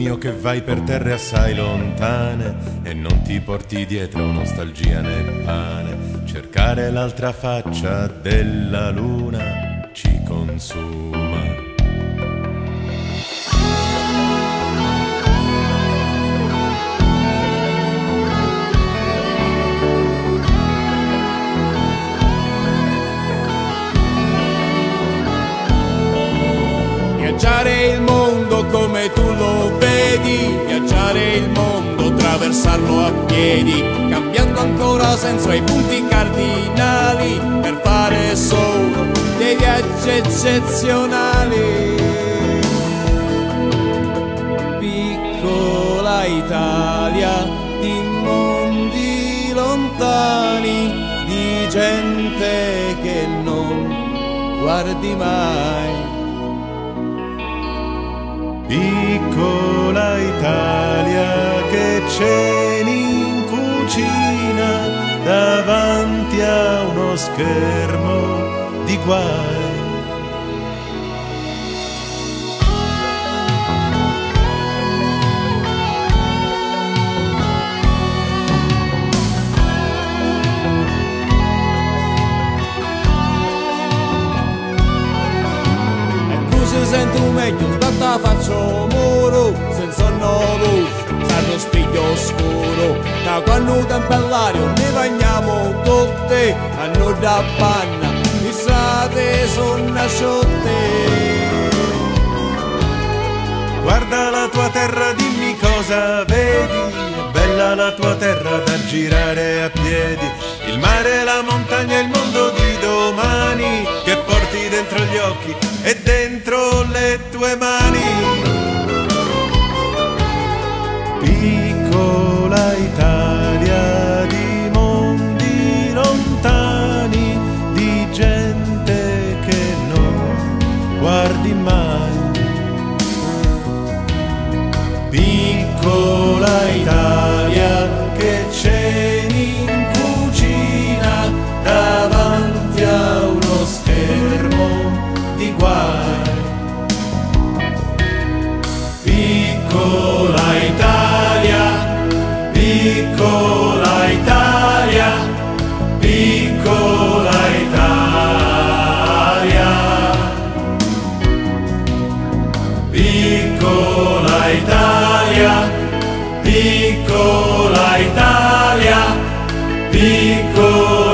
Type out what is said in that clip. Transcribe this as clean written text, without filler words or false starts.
mio che vai per terre assai lontane e non ti porti dietro nostalgia né pane. Cercare l'altra faccia della luna ci consuma. Viaggiare il mondo come tu lo vedi, viaggiare il mondo, attraversarlo a piedi, cambiando ancora senso ai punti cardinali, per fare solo dei viaggi eccezionali. Piccola Italia di mondi lontani, di gente che non guardi mai. Piccola Italia che ceni in cucina davanti a uno schermo di guai. Se sento meglio, sbatta faccio muro, senza novo, sarò spiglio scuro. Da quando tempellario ne bagniamo tutte, hanno da panna, fissate sono asciutte. Guarda la tua terra, dimmi cosa vedi, è bella la tua terra da girare a piedi. Il mare, la montagna, il mondo di domani che porti dentro gli occhi e dentro le tue mani. Piccola Italia di mondi lontani, di gente che non guardi mai. Piccola Italia che ceni in cucina davanti a uno schermo di guai. Piccola Italia, piccola Italia, piccola Italia, piccola Italia, piccola Italia, piccola